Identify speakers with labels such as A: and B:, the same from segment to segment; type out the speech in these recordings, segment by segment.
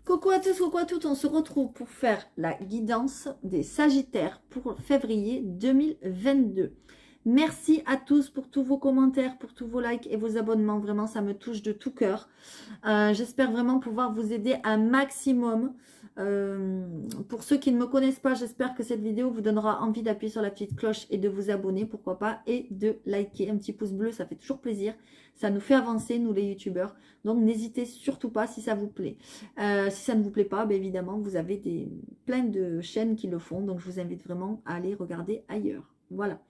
A: Coucou à tous, coucou à toutes, on se retrouve pour faire la guidance des Sagittaires pour février 2022. Merci à tous pour tous vos commentaires, pour tous vos likes et vos abonnements. Vraiment, ça me touche de tout cœur. J'espère vraiment pouvoir vous aider un maximum. Pour ceux qui ne me connaissent pas, j'espère que cette vidéo vous donnera envie d'appuyer sur la petite cloche et de vous abonner, pourquoi pas, et de liker. Un petit pouce bleu, ça fait toujours plaisir. Ça nous fait avancer, nous les youtubeurs. Donc, n'hésitez surtout pas si ça vous plaît. Si ça ne vous plaît pas, bien évidemment, vous avez plein de chaînes qui le font. Donc, je vous invite vraiment à aller regarder ailleurs. Voilà.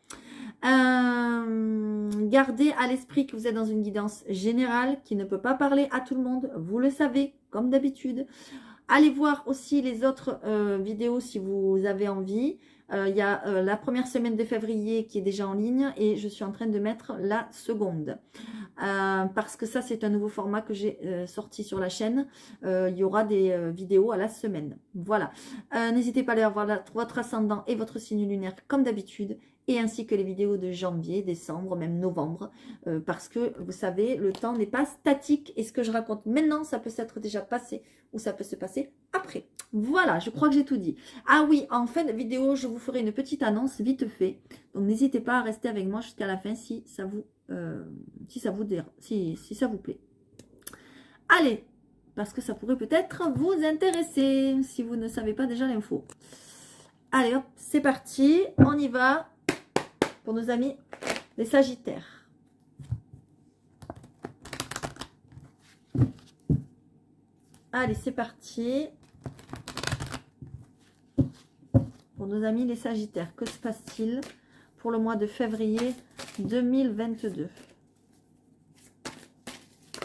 A: Gardez à l'esprit que vous êtes dans une guidance générale qui ne peut pas parler à tout le monde. Vous le savez, comme d'habitude. Allez voir aussi les autres vidéos si vous avez envie. Il y a la première semaine de février qui est déjà en ligne et je suis en train de mettre la seconde. Parce que ça, c'est un nouveau format que j'ai sorti sur la chaîne. Il y aura des vidéos à la semaine. Voilà. N'hésitez pas à aller voir votre ascendant et votre signe lunaire comme d'habitude. Et ainsi que les vidéos de janvier, décembre, même novembre. Parce que, vous savez, le temps n'est pas statique. Et ce que je raconte maintenant, ça peut s'être déjà passé ou ça peut se passer après. Voilà, je crois que j'ai tout dit. Ah oui, en fin de vidéo, je vous ferai une petite annonce vite fait. Donc, n'hésitez pas à rester avec moi jusqu'à la fin si ça vous, si ça vous plaît. Allez, parce que ça pourrait peut-être vous intéresser si vous ne savez pas déjà l'info. Allez, hop, c'est parti. On y va. Pour nos amis les Sagittaires. Allez, c'est parti. Pour nos amis les Sagittaires, que se passe-t-il pour le mois de février 2022?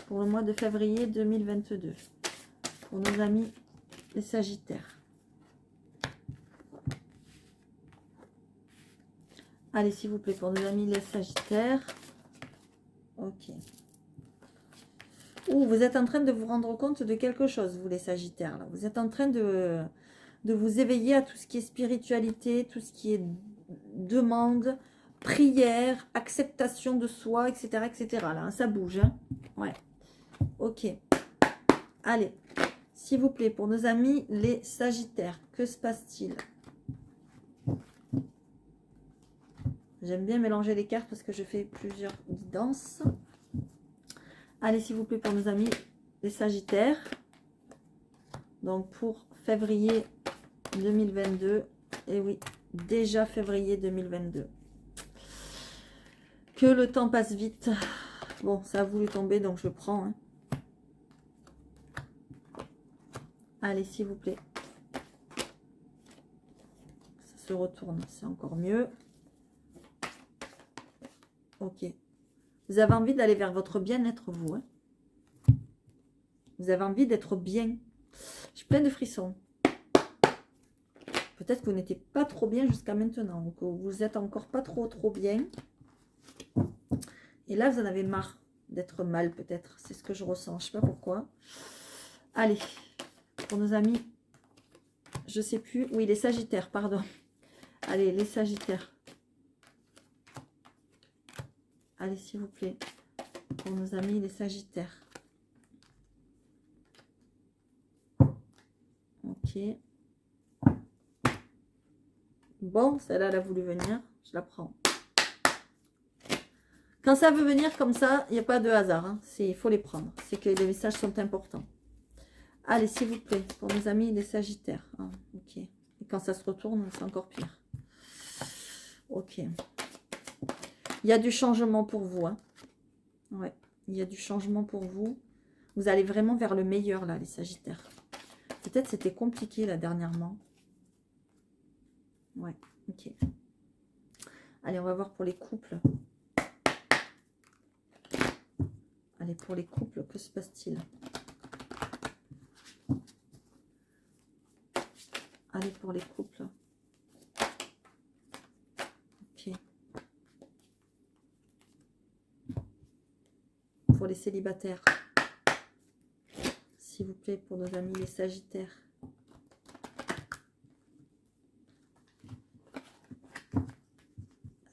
A: Pour le mois de février 2022. Pour nos amis les Sagittaires. Allez, s'il vous plaît, pour nos amis les Sagittaires. Ok. Ouh, vous êtes en train de vous rendre compte de quelque chose, vous les Sagittaires. Là. Vous êtes en train de vous éveiller à tout ce qui est spiritualité, tout ce qui est demande, prière, acceptation de soi, etc. etc. Là, hein, ça bouge. Hein. Ouais. Ok. Allez, s'il vous plaît, pour nos amis les Sagittaires, que se passe-t-il? J'aime bien mélanger les cartes parce que je fais plusieurs guidances. Allez, s'il vous plaît, pour nos amis les Sagittaires. Donc, pour février 2022. Et oui, déjà février 2022. Que le temps passe vite. Bon, ça a voulu tomber, donc je prends. Hein. Allez, s'il vous plaît. Ça se retourne, c'est encore mieux. Ok. Vous avez envie d'aller vers votre bien-être, vous. Hein. Vous avez envie d'être bien. J'ai plein de frissons. Peut-être que vous n'étiez pas trop bien jusqu'à maintenant. Que vous êtes encore pas trop bien. Et là, vous en avez marre d'être mal, peut-être. C'est ce que je ressens. Je ne sais pas pourquoi. Allez. Pour nos amis. Je ne sais plus. Oui, les Sagittaires, pardon. Allez, les Sagittaires. Allez, s'il vous plaît, pour nos amis les Sagittaires. Ok. Bon, celle-là, elle a voulu venir. Je la prends. Quand ça veut venir comme ça, il n'y a pas de hasard. Hein. Il faut les prendre. C'est que les messages sont importants. Allez, s'il vous plaît, pour nos amis les Sagittaires. Ah, ok. Et quand ça se retourne, c'est encore pire. Ok. Il y a du changement pour vous. Hein. Ouais, il y a du changement pour vous. Vous allez vraiment vers le meilleur, là, les Sagittaires. Peut-être c'était compliqué, là, dernièrement. Ouais, ok. Allez, on va voir pour les couples. Allez, pour les couples, que se passe-t-il? Allez, pour les couples. Ok. Pour les célibataires. S'il vous plaît, pour nos amis les Sagittaires.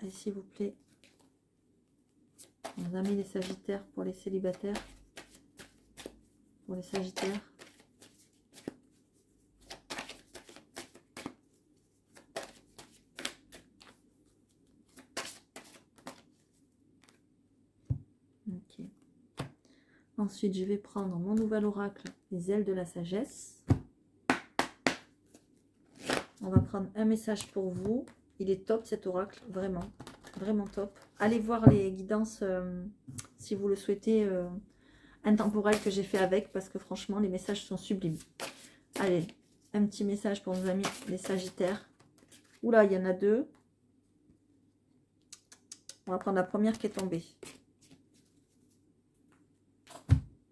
A: Allez, s'il vous plaît. Nos amis les Sagittaires, pour les célibataires. Pour les Sagittaires. Ensuite, je vais prendre mon nouvel oracle, les ailes de la sagesse. On va prendre un message pour vous. Il est top cet oracle, vraiment, vraiment top. Allez voir les guidances si vous le souhaitez, intemporelles que j'ai fait avec, parce que franchement, les messages sont sublimes. Allez, un petit message pour nos amis les Sagittaires. Oula, il y en a deux. On va prendre la première qui est tombée.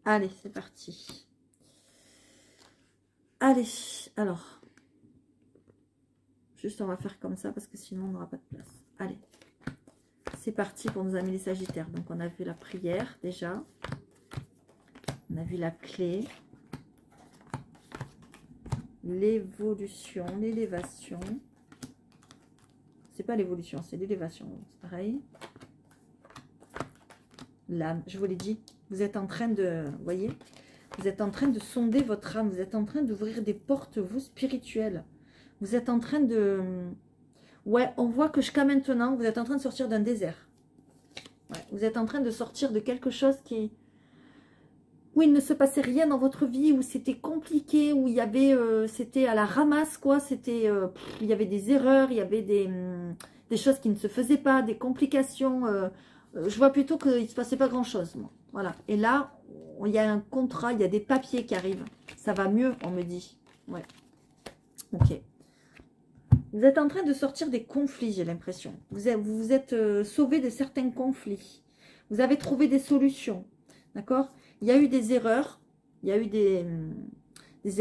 A: Allez, c'est parti. Allez, alors. Juste, on va faire comme ça parce que sinon, on n'aura pas de place. Allez. C'est parti pour nos amis les Sagittaires. Donc, on a vu la prière déjà. On a vu la clé. L'évolution, l'élévation. C'est pas l'évolution, c'est l'élévation. C'est pareil. L'âme, je vous l'ai dit. Vous êtes en train de, vous voyez, vous êtes en train de sonder votre âme. Vous êtes en train d'ouvrir des portes, vous, spirituelles. Vous êtes en train de... Ouais, on voit que jusqu'à maintenant, vous êtes en train de sortir d'un désert. Ouais, vous êtes en train de sortir de quelque chose qui... où il ne se passait rien dans votre vie, où c'était compliqué, où il y avait... c'était à la ramasse, quoi. C'était... il y avait des erreurs, il y avait des choses qui ne se faisaient pas, des complications... je vois plutôt qu'il ne se passait pas grand-chose, moi. Voilà. Et là, il y a un contrat, il y a des papiers qui arrivent. Ça va mieux, on me dit. Ouais. Ok. Vous êtes en train de sortir des conflits, j'ai l'impression. Vous vous êtes sauvé de certains conflits. Vous avez trouvé des solutions. D'accord? Il y a eu des erreurs. Il y a eu des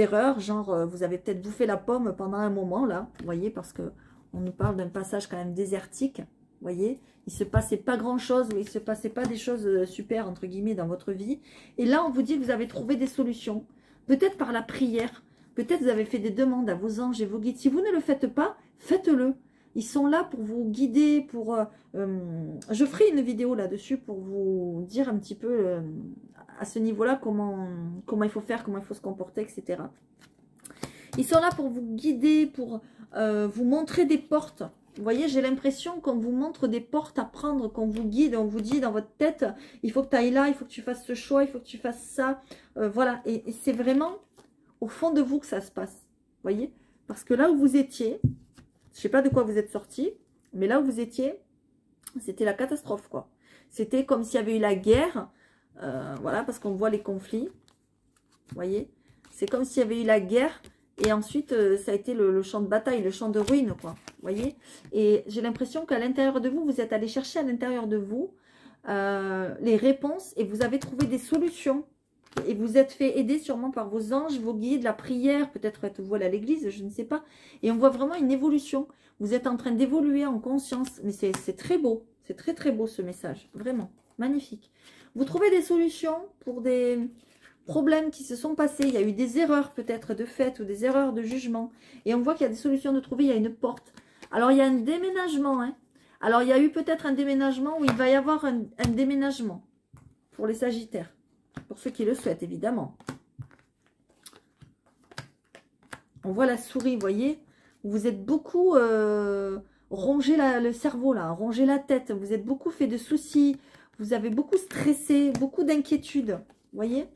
A: erreurs, genre vous avez peut-être bouffé la pomme pendant un moment, là. Vous voyez, parce que on nous parle d'un passage quand même désertique. Vous voyez, il ne se passait pas grand-chose, ou il ne se passait pas des choses super, entre guillemets, dans votre vie. Et là, on vous dit que vous avez trouvé des solutions. Peut-être par la prière. Peut-être vous avez fait des demandes à vos anges et vos guides. Si vous ne le faites pas, faites-le. Ils sont là pour vous guider, pour... je ferai une vidéo là-dessus pour vous dire un petit peu à ce niveau-là comment il faut faire, comment il faut se comporter, etc. Ils sont là pour vous guider, pour vous montrer des portes. Vous voyez, j'ai l'impression qu'on vous montre des portes à prendre, qu'on vous guide, on vous dit dans votre tête, il faut que tu ailles là, il faut que tu fasses ce choix, il faut que tu fasses ça. Voilà, et c'est vraiment au fond de vous que ça se passe. Vous voyez, parce que là où vous étiez, je ne sais pas de quoi vous êtes sorti, mais là où vous étiez, c'était la catastrophe, quoi. C'était comme s'il y avait eu la guerre, voilà, parce qu'on voit les conflits. Vous voyez, c'est comme s'il y avait eu la guerre. Et ensuite, ça a été le champ de bataille, le champ de ruine, quoi. Vous voyez? Et j'ai l'impression qu'à l'intérieur de vous, vous êtes allé chercher à l'intérieur de vous les réponses et vous avez trouvé des solutions. Et vous êtes fait aider sûrement par vos anges, vos guides, la prière, peut-être êtes-vous allé à l'église, je ne sais pas. Et on voit vraiment une évolution. Vous êtes en train d'évoluer en conscience. Mais c'est très beau. C'est très très beau ce message. Vraiment. Magnifique. Vous trouvez des solutions pour des... problèmes qui se sont passés, il y a eu des erreurs peut-être de fait ou des erreurs de jugement. Et on voit qu'il y a des solutions de trouver, il y a une porte. Alors il y a un déménagement. Hein. Alors il y a eu peut-être un déménagement où il va y avoir un déménagement pour les Sagittaires. Pour ceux qui le souhaitent évidemment. On voit la souris, vous voyez. Vous êtes beaucoup rongé le cerveau là, rongé la tête. Vous êtes beaucoup fait de soucis. Vous avez beaucoup stressé, beaucoup d'inquiétudes. Vous voyez.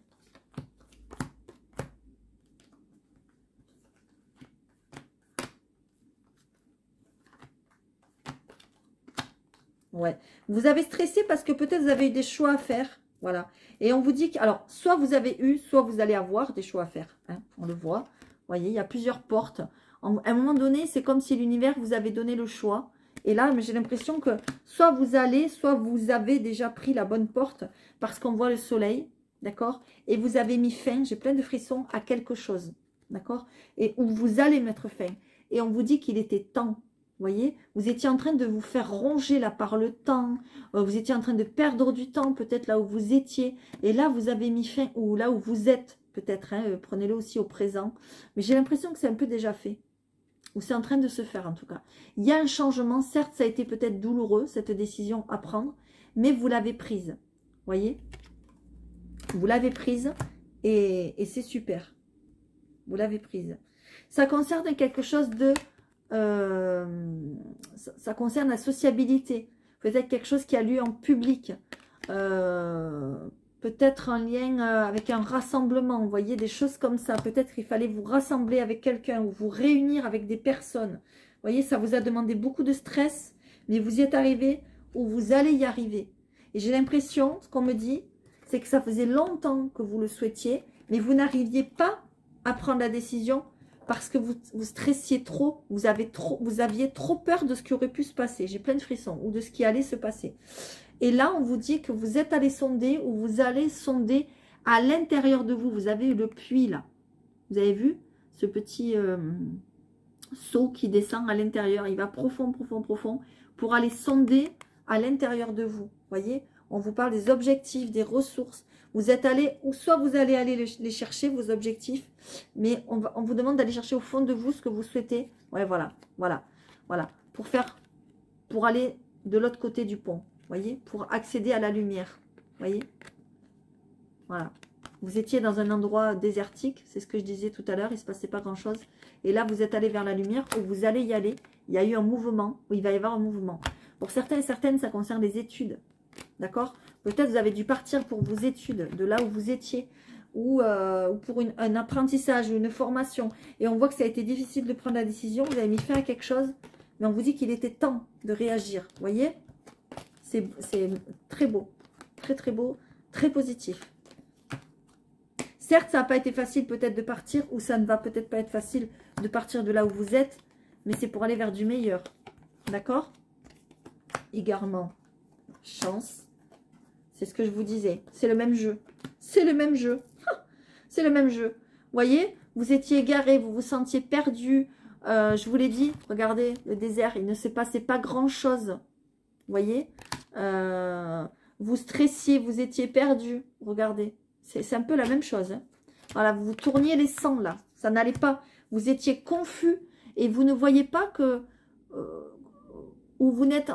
A: Ouais. Vous avez stressé parce que peut-être vous avez eu des choix à faire. Voilà. Et on vous dit que, alors, soit vous avez eu, soit vous allez avoir des choix à faire. Hein, on le voit. Vous voyez, il y a plusieurs portes. À un moment donné, c'est comme si l'univers vous avait donné le choix. Et là, j'ai l'impression que soit vous allez, soit vous avez déjà pris la bonne porte parce qu'on voit le soleil. D'accord? Et vous avez mis fin, j'ai plein de frissons, à quelque chose. D'accord? Et où vous allez mettre fin. Et on vous dit qu'il était temps. Vous voyez, vous étiez en train de vous faire ronger là par le temps. Vous étiez en train de perdre du temps peut-être là où vous étiez. Et là, vous avez mis fin, ou là où vous êtes peut-être. Hein, prenez-le aussi au présent. Mais j'ai l'impression que c'est un peu déjà fait. Ou c'est en train de se faire en tout cas. Il y a un changement. Certes, ça a été peut-être douloureux, cette décision à prendre. Mais vous l'avez prise. Vous voyez? Vous l'avez prise et c'est super. Vous l'avez prise. Ça concerne quelque chose de... ça concerne la sociabilité. Peut-être quelque chose qui a lieu en public. peut-être un lien avec un rassemblement, vous voyez, des choses comme ça. Peut-être qu'il fallait vous rassembler avec quelqu'un ou vous réunir avec des personnes. Vous voyez, ça vous a demandé beaucoup de stress, mais vous y êtes arrivé ou vous allez y arriver. Et j'ai l'impression, ce qu'on me dit, c'est que ça faisait longtemps que vous le souhaitiez, mais vous n'arriviez pas à prendre la décision parce que vous stressiez trop, vous aviez trop peur de ce qui aurait pu se passer. J'ai plein de frissons, ou de ce qui allait se passer. Et là, on vous dit que vous êtes allé sonder, ou vous allez sonder à l'intérieur de vous. Vous avez le puits là. Vous avez vu ce petit seau qui descend à l'intérieur. Il va profond, profond, profond pour aller sonder à l'intérieur de vous. Vous voyez, on vous parle des objectifs, des ressources. Vous êtes allé, ou soit vous allez aller les chercher, vos objectifs, mais on vous demande d'aller chercher au fond de vous ce que vous souhaitez. Ouais, voilà, voilà, voilà. Pour aller de l'autre côté du pont. Voyez, pour accéder à la lumière. Voyez, voilà. Vous étiez dans un endroit désertique, c'est ce que je disais tout à l'heure, il ne se passait pas grand-chose. Et là, vous êtes allé vers la lumière, où vous allez y aller. Il y a eu un mouvement, où il va y avoir un mouvement. Pour certains et certaines, ça concerne les études. D'accord? Peut-être vous avez dû partir pour vos études, de là où vous étiez, ou pour un apprentissage ou une formation. Et on voit que ça a été difficile de prendre la décision, vous avez mis fin à quelque chose, mais on vous dit qu'il était temps de réagir. Vous voyez? C'est très beau, très très beau, très positif. Certes, ça n'a pas été facile peut-être de partir, ou ça ne va peut-être pas être facile de partir de là où vous êtes, mais c'est pour aller vers du meilleur. D'accord? Égarement, chance, c'est ce que je vous disais. C'est le même jeu. C'est le même jeu. C'est le même jeu. Vous voyez, vous étiez égaré, vous vous sentiez perdu. Je vous l'ai dit, regardez, le désert, il ne se passait pas grand-chose. Vous voyez, vous stressiez, vous étiez perdu. Regardez, c'est un peu la même chose. Hein. Voilà, vous tourniez les sangs là. Ça n'allait pas. Vous étiez confus et vous ne voyez pas que... où vous n'êtes...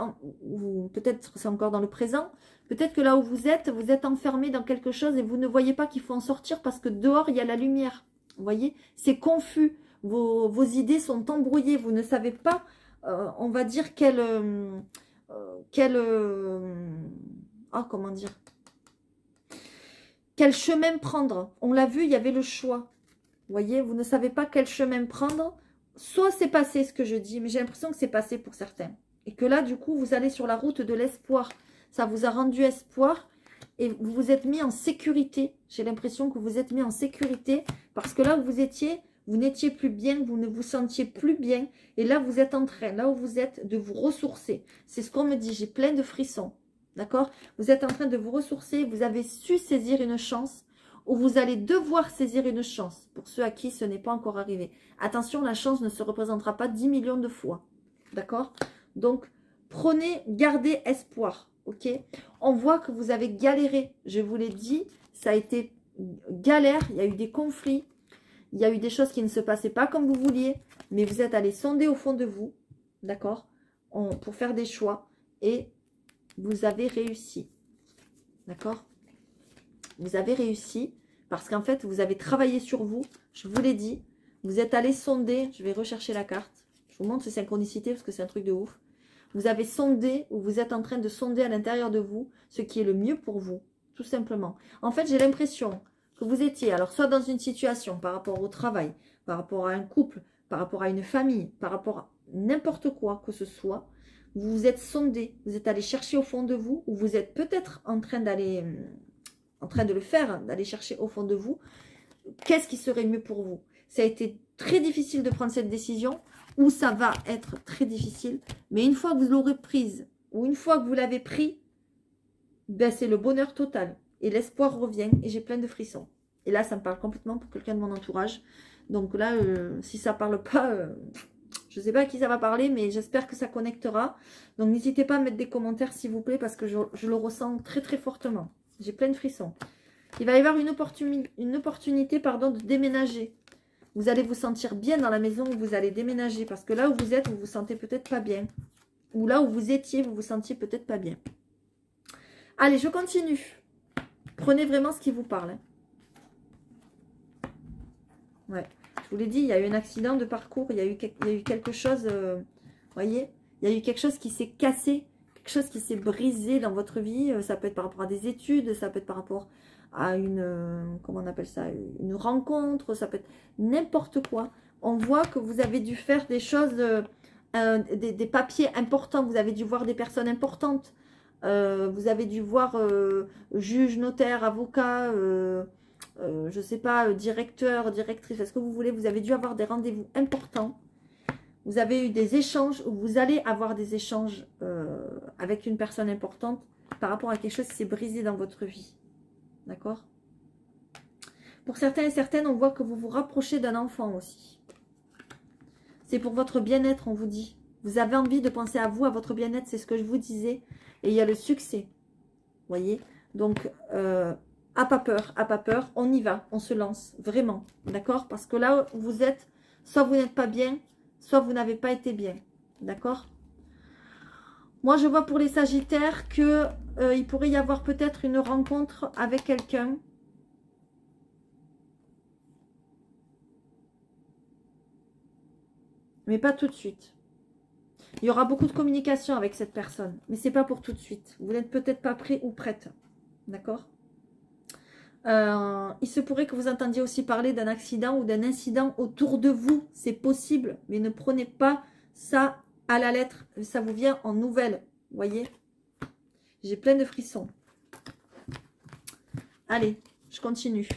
A: Peut-être c'est encore dans le présent. Peut-être que là où vous êtes enfermé dans quelque chose et vous ne voyez pas qu'il faut en sortir parce que dehors, il y a la lumière. Vous voyez, c'est confus. Vos idées sont embrouillées. Vous ne savez pas, on va dire, comment dire, quel chemin prendre. On l'a vu, il y avait le choix. Vous voyez, vous ne savez pas quel chemin prendre. Soit c'est passé ce que je dis, mais j'ai l'impression que c'est passé pour certains. Et que là, du coup, vous allez sur la route de l'espoir. Ça vous a rendu espoir et vous vous êtes mis en sécurité. J'ai l'impression que vous vous êtes mis en sécurité parce que là où vous étiez, vous n'étiez plus bien, vous ne vous sentiez plus bien. Et là, vous êtes en train, là où vous êtes, de vous ressourcer. C'est ce qu'on me dit, j'ai plein de frissons. D'accord? Vous êtes en train de vous ressourcer, vous avez su saisir une chance ou vous allez devoir saisir une chance pour ceux à qui ce n'est pas encore arrivé. Attention, la chance ne se représentera pas 10 millions de fois. D'accord? Donc, prenez, gardez espoir. Ok? On voit que vous avez galéré. Je vous l'ai dit, ça a été galère. Il y a eu des conflits. Il y a eu des choses qui ne se passaient pas comme vous vouliez. Mais vous êtes allé sonder au fond de vous. D'accord? Pour faire des choix. Et vous avez réussi. D'accord? Vous avez réussi. Parce qu'en fait, vous avez travaillé sur vous. Je vous l'ai dit. Vous êtes allé sonder. Je vais rechercher la carte. Je vous montre ces synchronicités parce que c'est un truc de ouf. Vous avez sondé ou vous êtes en train de sonder à l'intérieur de vous ce qui est le mieux pour vous, tout simplement. En fait, j'ai l'impression que vous étiez, alors soit dans une situation par rapport au travail, par rapport à un couple, par rapport à une famille, par rapport à n'importe quoi que ce soit, vous vous êtes sondé, vous êtes allé chercher au fond de vous, ou vous êtes peut-être en train de le faire, d'aller chercher au fond de vous, qu'est-ce qui serait mieux pour vous? Ça a été très difficile de prendre cette décision, ou ça va être très difficile, mais une fois que vous l'aurez prise, ou une fois que vous l'avez pris, ben c'est le bonheur total. Et l'espoir revient, et j'ai plein de frissons. Et là, ça me parle complètement pour quelqu'un de mon entourage. Donc là, si ça ne parle pas, je ne sais pas à qui ça va parler, mais j'espère que ça connectera. Donc n'hésitez pas à mettre des commentaires, s'il vous plaît, parce que je le ressens très très fortement. J'ai plein de frissons. Il va y avoir une opportunité de déménager. Vous allez vous sentir bien dans la maison où vous allez déménager. Parce que là où vous êtes, vous vous sentez peut-être pas bien. Ou là où vous étiez, vous vous sentiez peut-être pas bien. Allez, je continue. Prenez vraiment ce qui vous parle. Hein. Ouais. Je vous l'ai dit, il y a eu un accident de parcours. Il y a eu quelque chose, voyez, il y a eu quelque chose qui s'est cassé. Quelque chose qui s'est brisé dans votre vie. Ça peut être par rapport à des études. Ça peut être par rapport à une, comment on appelle ça, une rencontre, ça peut être n'importe quoi. On voit que vous avez dû faire des choses, des papiers importants, vous avez dû voir des personnes importantes, vous avez dû voir juge, notaire, avocat, je ne sais pas, directeur, directrice, est-ce que vous voulez, vous avez dû avoir des rendez-vous importants. Vous avez eu des échanges, ou vous allez avoir des échanges avec une personne importante par rapport à quelque chose qui s'est brisé dans votre vie. D'accord? Pour certains et certaines, on voit que vous vous rapprochez d'un enfant aussi. C'est pour votre bien-être, on vous dit. Vous avez envie de penser à vous, à votre bien-être, c'est ce que je vous disais. Et il y a le succès. Vous voyez? Donc, à pas peur, on y va, on se lance, vraiment. D'accord? Parce que là, vous êtes, soit vous n'êtes pas bien, soit vous n'avez pas été bien. D'accord? Moi, je vois pour les Sagittaires que il pourrait y avoir peut-être une rencontre avec quelqu'un. Mais pas tout de suite. Il y aura beaucoup de communication avec cette personne. Mais ce n'est pas pour tout de suite. Vous n'êtes peut-être pas prêt ou prête. D'accord? Il se pourrait que vous entendiez aussi parler d'un accident ou d'un incident autour de vous. C'est possible. Mais ne prenez pas ça à la lettre. Ça vous vient en nouvelle. Vous voyez? J'ai plein de frissons. Allez, je continue.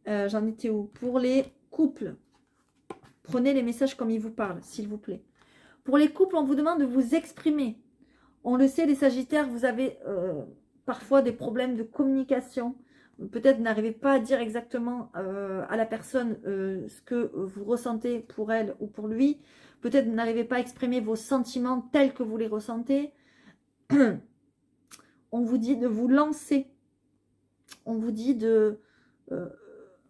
A: J'en étais où? Pour les couples. Prenez les messages comme ils vous parlent, s'il vous plaît. Pour les couples, on vous demande de vous exprimer. On le sait, les Sagittaires, vous avez parfois des problèmes de communication. Peut-être n'arrivez pas à dire exactement à la personne ce que vous ressentez pour elle ou pour lui. Peut-être n'arrivez pas à exprimer vos sentiments tels que vous les ressentez. On vous dit de vous lancer. On vous dit de...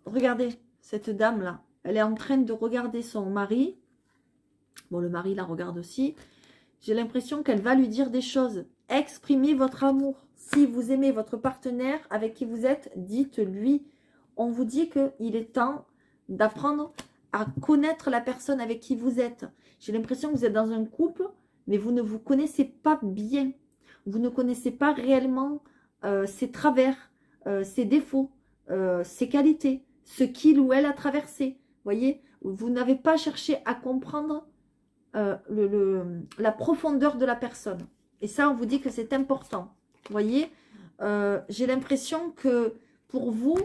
A: regardez, cette dame-là. Elle est en train de regarder son mari. Bon, le mari la regarde aussi. J'ai l'impression qu'elle va lui dire des choses. Exprimez votre amour. Si vous aimez votre partenaire avec qui vous êtes, dites-lui. On vous dit qu'il est temps d'apprendre à connaître la personne avec qui vous êtes. J'ai l'impression que vous êtes dans un couple, mais vous ne vous connaissez pas bien. Vous ne connaissez pas réellement ses travers, ses défauts, ses qualités, ce qu'il ou elle a traversé. Voyez, vous n'avez pas cherché à comprendre la profondeur de la personne. Et ça, on vous dit que c'est important. Voyez, j'ai l'impression que pour vous,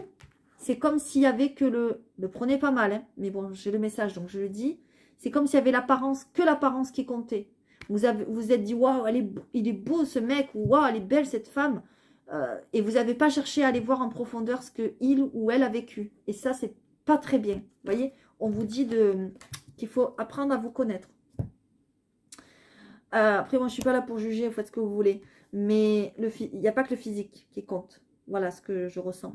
A: c'est comme s'il y avait que le prenez pas mal, hein, mais bon, j'ai le message, donc je le dis. C'est comme s'il y avait l'apparence, que l'apparence qui comptait. Vous êtes dit, waouh, il est beau ce mec, ou waouh, elle est belle cette femme. Et vous n'avez pas cherché à aller voir en profondeur ce qu'il ou elle a vécu. Et ça, c'est pas très bien. Vous voyez, on vous dit qu'il faut apprendre à vous connaître. Après, moi, je suis pas là pour juger, vous faites ce que vous voulez. Mais il n'y a pas que le physique qui compte. Voilà ce que je ressens.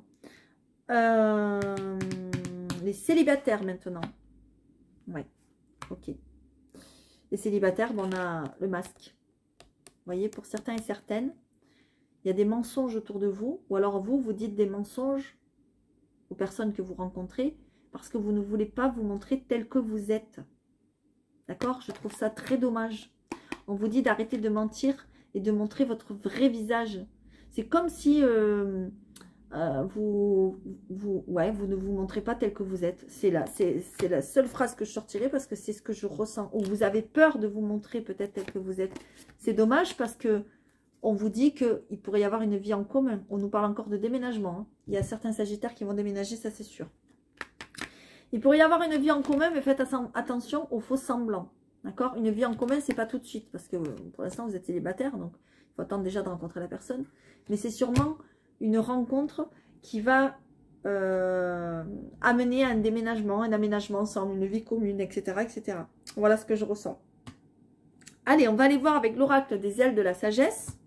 A: Les célibataires maintenant. Ouais, ok. Les célibataires, bon, on a le masque. Vous voyez, pour certains et certaines, il y a des mensonges autour de vous. Ou alors vous dites des mensonges aux personnes que vous rencontrez parce que vous ne voulez pas vous montrer tel que vous êtes. D'accord? Je trouve ça très dommage. On vous dit d'arrêter de mentir et de montrer votre vrai visage. C'est comme si vous ne vous montrez pas tel que vous êtes. C'est la seule phrase que je sortirai parce que c'est ce que je ressens. Ou vous avez peur de vous montrer peut-être tel que vous êtes. C'est dommage parce que on vous dit qu'il pourrait y avoir une vie en commun. On nous parle encore de déménagement. Hein. Il y a certains Sagittaires qui vont déménager, ça c'est sûr. Il pourrait y avoir une vie en commun, mais faites attention aux faux semblants. D'accord? Une vie en commun, c'est pas tout de suite. Parce que pour l'instant, vous êtes célibataire. Donc, il faut attendre déjà de rencontrer la personne. Mais c'est sûrement une rencontre qui va amener à un déménagement, un aménagement ensemble, une vie commune, etc., etc. Voilà ce que je ressens. Allez, on va aller voir avec l'oracle des ailes de la sagesse.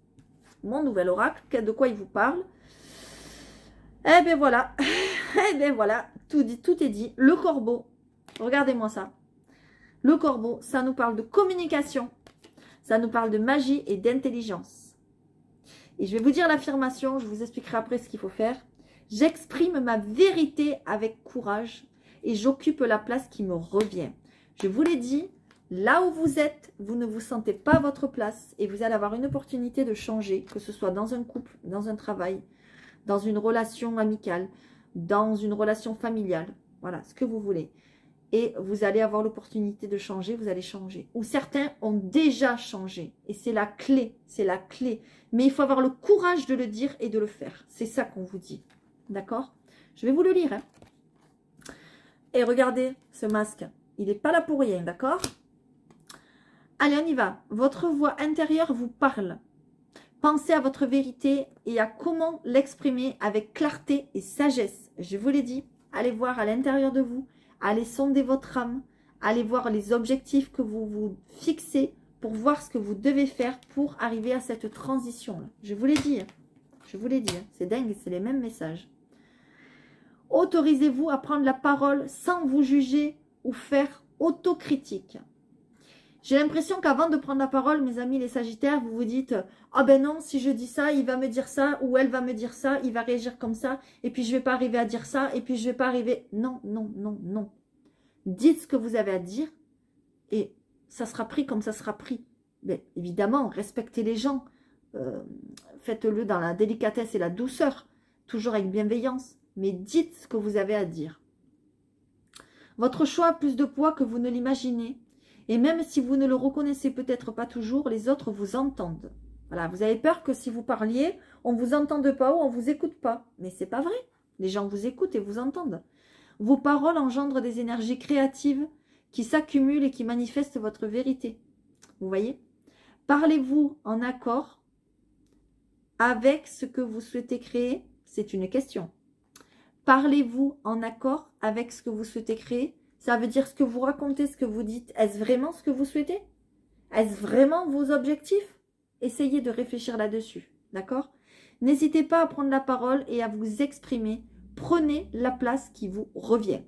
A: Mon nouvel oracle. De quoi il vous parle? Eh bien voilà. Eh bien voilà. Tout est dit. Le corbeau. Regardez-moi ça. Le corbeau, ça nous parle de communication. Ça nous parle de magie et d'intelligence. Et je vais vous dire l'affirmation. Je vous expliquerai après ce qu'il faut faire. J'exprime ma vérité avec courage et j'occupe la place qui me revient. Je vous l'ai dit. Là où vous êtes, vous ne vous sentez pas à votre place et vous allez avoir une opportunité de changer, que ce soit dans un couple, dans un travail, dans une relation amicale, dans une relation familiale. Voilà, ce que vous voulez. Et vous allez avoir l'opportunité de changer, vous allez changer. Ou certains ont déjà changé. Et c'est la clé, c'est la clé. Mais il faut avoir le courage de le dire et de le faire. C'est ça qu'on vous dit. D'accord? Je vais vous le lire. Hein. Et regardez ce masque. Il n'est pas là pour rien, d'accord? Allez, on y va. Votre voix intérieure vous parle. Pensez à votre vérité et à comment l'exprimer avec clarté et sagesse. Je vous l'ai dit, allez voir à l'intérieur de vous, allez sonder votre âme, allez voir les objectifs que vous vous fixez pour voir ce que vous devez faire pour arriver à cette transition-là. Je vous l'ai dit, c'est dingue, c'est les mêmes messages. Autorisez-vous à prendre la parole sans vous juger ou faire autocritique. J'ai l'impression qu'avant de prendre la parole, mes amis les Sagittaires, vous vous dites « Ah ben non, si je dis ça, il va me dire ça, ou elle va me dire ça, il va réagir comme ça, et puis je ne vais pas arriver à dire ça, et puis je ne vais pas arriver... » Non, non, non, non. Dites ce que vous avez à dire, et ça sera pris comme ça sera pris. Mais évidemment, respectez les gens. Faites-le dans la délicatesse et la douceur, toujours avec bienveillance, mais dites ce que vous avez à dire. Votre choix a plus de poids que vous ne l'imaginez. Et même si vous ne le reconnaissez peut-être pas toujours, les autres vous entendent. Voilà, vous avez peur que si vous parliez, on ne vous entende pas ou on ne vous écoute pas. Mais ce n'est pas vrai. Les gens vous écoutent et vous entendent. Vos paroles engendrent des énergies créatives qui s'accumulent et qui manifestent votre vérité. Vous voyez? Parlez-vous en accord avec ce que vous souhaitez créer? C'est une question. Parlez-vous en accord avec ce que vous souhaitez créer? Ça veut dire ce que vous racontez, ce que vous dites. Est-ce vraiment ce que vous souhaitez? Est-ce vraiment vos objectifs? Essayez de réfléchir là-dessus. D'accord? N'hésitez pas à prendre la parole et à vous exprimer. Prenez la place qui vous revient.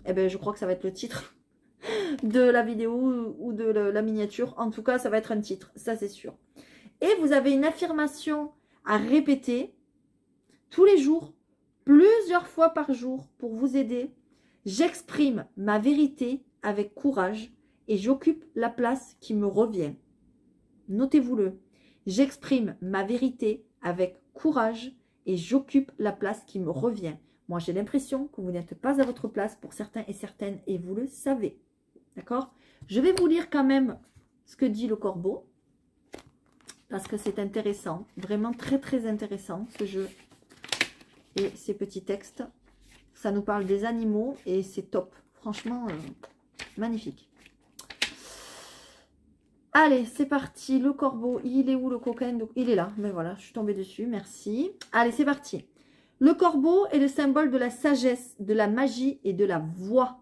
A: Eh bien, je crois que ça va être le titre de la vidéo ou de la miniature. En tout cas, ça va être un titre. Ça, c'est sûr. Et vous avez une affirmation à répéter tous les jours, plusieurs fois par jour pour vous aider. J'exprime ma vérité avec courage et j'occupe la place qui me revient. Notez-vous-le. J'exprime ma vérité avec courage et j'occupe la place qui me revient. Moi, j'ai l'impression que vous n'êtes pas à votre place pour certains et certaines et vous le savez. D'accord? Je vais vous lire quand même ce que dit le corbeau parce que c'est intéressant. Vraiment très, très intéressant ce jeu et ces petits textes. Ça nous parle des animaux et c'est top. Franchement, magnifique. Allez, c'est parti. Le corbeau, il est où le coquin? Il est là. Mais voilà, je suis tombée dessus. Merci. Allez, c'est parti. Le corbeau est le symbole de la sagesse, de la magie et de la voix.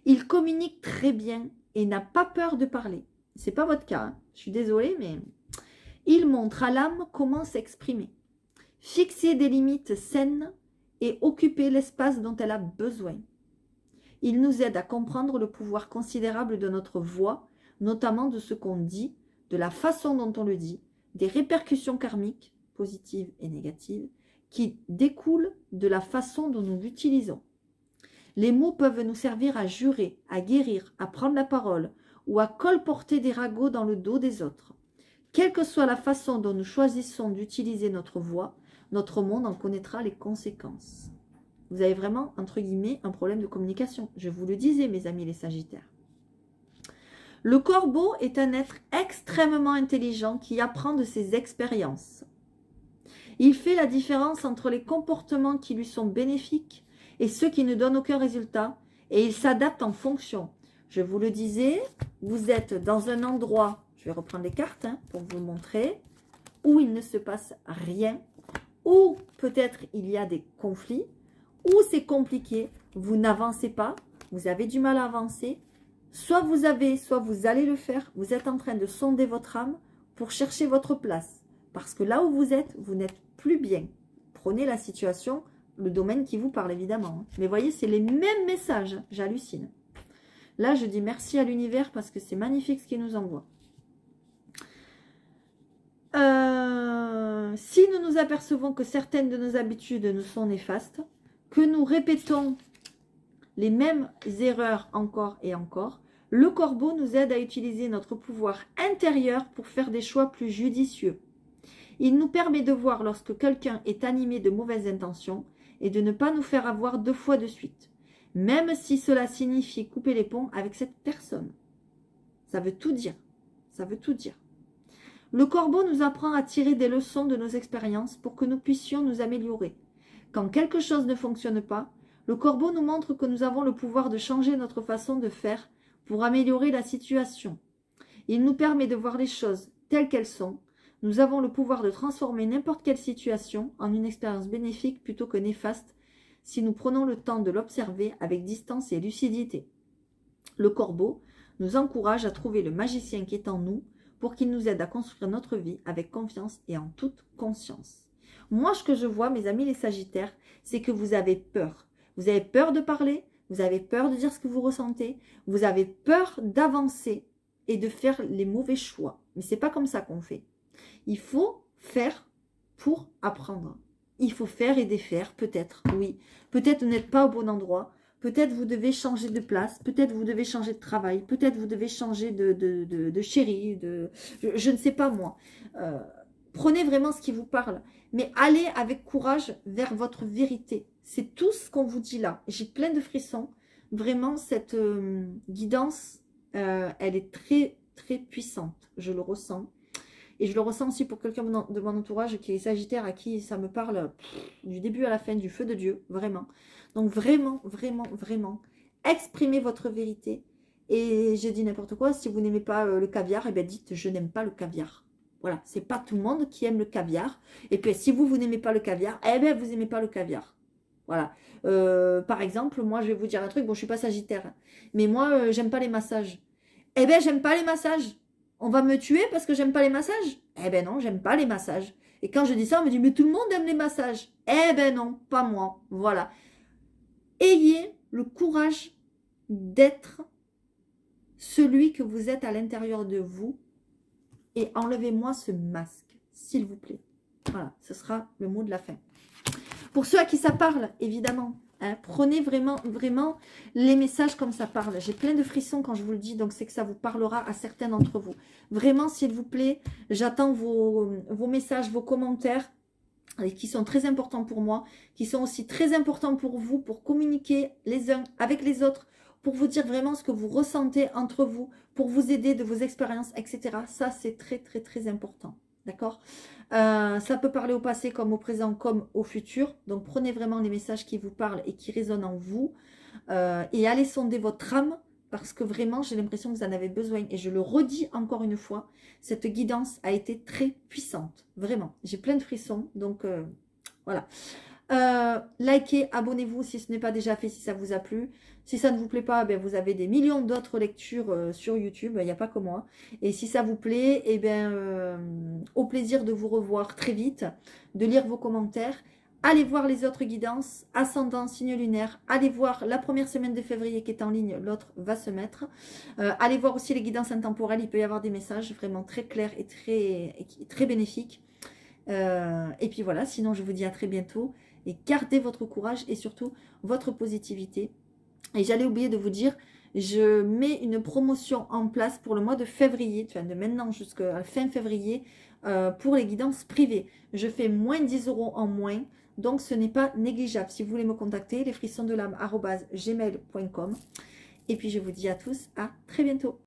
A: Il communique très bien et n'a pas peur de parler. C'est pas votre cas. Hein. Je suis désolée, mais il montre à l'âme comment s'exprimer. Fixer des limites saines et occuper l'espace dont elle a besoin. Il nous aide à comprendre le pouvoir considérable de notre voix, notamment de ce qu'on dit, de la façon dont on le dit, des répercussions karmiques, positives et négatives, qui découlent de la façon dont nous l'utilisons. Les mots peuvent nous servir à jurer, à guérir, à prendre la parole ou à colporter des ragots dans le dos des autres. Quelle que soit la façon dont nous choisissons d'utiliser notre voix, notre monde en connaîtra les conséquences. Vous avez vraiment, entre guillemets, un problème de communication. Je vous le disais, mes amis les Sagittaires. Le corbeau est un être extrêmement intelligent qui apprend de ses expériences. Il fait la différence entre les comportements qui lui sont bénéfiques et ceux qui ne donnent aucun résultat, et il s'adapte en fonction. Je vous le disais, vous êtes dans un endroit, je vais reprendre les cartes hein, pour vous montrer, où il ne se passe rien, ou peut-être il y a des conflits, ou c'est compliqué, vous n'avancez pas, vous avez du mal à avancer, soit vous avez, soit vous allez le faire, vous êtes en train de sonder votre âme pour chercher votre place, parce que là où vous n'êtes plus bien. Prenez la situation, le domaine qui vous parle évidemment, mais voyez, c'est les mêmes messages, j'hallucine. Là, je dis merci à l'univers parce que c'est magnifique ce qu'il nous envoie. Si nous nous apercevons que certaines de nos habitudes nous sont néfastes, que nous répétons les mêmes erreurs encore et encore, le corbeau nous aide à utiliser notre pouvoir intérieur pour faire des choix plus judicieux. Il nous permet de voir lorsque quelqu'un est animé de mauvaises intentions et de ne pas nous faire avoir 2 fois de suite, même si cela signifie couper les ponts avec cette personne. Ça veut tout dire. Ça veut tout dire. Le corbeau nous apprend à tirer des leçons de nos expériences pour que nous puissions nous améliorer. Quand quelque chose ne fonctionne pas, le corbeau nous montre que nous avons le pouvoir de changer notre façon de faire pour améliorer la situation. Il nous permet de voir les choses telles qu'elles sont. Nous avons le pouvoir de transformer n'importe quelle situation en une expérience bénéfique plutôt que néfaste si nous prenons le temps de l'observer avec distance et lucidité. Le corbeau nous encourage à trouver le magicien qui est en nous pour qu'il nous aide à construire notre vie avec confiance et en toute conscience. Moi, ce que je vois, mes amis les Sagittaires, c'est que vous avez peur. Vous avez peur de parler, vous avez peur de dire ce que vous ressentez, vous avez peur d'avancer et de faire les mauvais choix. Mais ce n'est pas comme ça qu'on fait. Il faut faire pour apprendre. Il faut faire et défaire, peut-être, oui. Peut-être vous n'êtes pas au bon endroit. Peut-être vous devez changer de place. Peut-être vous devez changer de travail. Peut-être vous devez changer de chéri. Je ne sais pas moi. Prenez vraiment ce qui vous parle. Mais allez avec courage vers votre vérité. C'est tout ce qu'on vous dit là. J'ai plein de frissons. Vraiment, cette guidance, elle est très, très puissante. Je le ressens. Et je le ressens aussi pour quelqu'un de mon entourage qui est Sagittaire, à qui ça me parle du début à la fin, du feu de Dieu, vraiment. Donc vraiment, vraiment, vraiment, exprimez votre vérité. Et j'ai dit n'importe quoi, si vous n'aimez pas le caviar, eh bien dites je n'aime pas le caviar. Voilà, c'est pas tout le monde qui aime le caviar. Et puis si vous n'aimez pas le caviar, eh bien vous n'aimez pas le caviar. Voilà. Par exemple, moi je vais vous dire un truc, bon je suis pas Sagittaire, mais moi j'aime pas les massages. Eh bien j'aime pas les massages. On va me tuer parce que j'aime pas les massages? Eh ben non, j'aime pas les massages. Et quand je dis ça, on me dit, mais tout le monde aime les massages. Eh ben non, pas moi. Voilà. Ayez le courage d'être celui que vous êtes à l'intérieur de vous et enlevez-moi ce masque, s'il vous plaît. Voilà, ce sera le mot de la fin. Pour ceux à qui ça parle, évidemment, hein, prenez vraiment, vraiment les messages comme ça parle. J'ai plein de frissons quand je vous le dis, donc c'est que ça vous parlera à certains d'entre vous. Vraiment, s'il vous plaît, j'attends vos messages, vos commentaires, qui sont très importants pour moi, qui sont aussi très importants pour vous, pour communiquer les uns avec les autres, pour vous dire vraiment ce que vous ressentez entre vous, pour vous aider de vos expériences, etc. Ça, c'est très, très, très important. D'accord? Ça peut parler au passé comme au présent, comme au futur. Donc, prenez vraiment les messages qui vous parlent et qui résonnent en vous. Et allez sonder votre âme parce que vraiment, j'ai l'impression que vous en avez besoin. Et je le redis encore une fois, cette guidance a été très puissante. Vraiment, j'ai plein de frissons. Donc, voilà. Likez, abonnez-vous si ce n'est pas déjà fait, si ça vous a plu. Si ça ne vous plaît pas, ben vous avez des millions d'autres lectures sur YouTube, il n'y a pas que moi. Et si ça vous plaît, eh ben, au plaisir de vous revoir très vite, de lire vos commentaires. Allez voir les autres guidances, ascendant, signe lunaire. Allez voir la première semaine de février qui est en ligne, l'autre va se mettre. Allez voir aussi les guidances intemporelles, il peut y avoir des messages vraiment très clairs et très bénéfiques. Et puis voilà, sinon je vous dis à très bientôt. Et gardez votre courage et surtout votre positivité. Et j'allais oublier de vous dire, je mets une promotion en place pour le mois de février, de maintenant jusqu'à fin février, pour les guidances privées. Je fais moins 10 € en moins, donc ce n'est pas négligeable. Si vous voulez me contacter, lesfrissonsdelame@gmail.com. Et puis je vous dis à tous à très bientôt.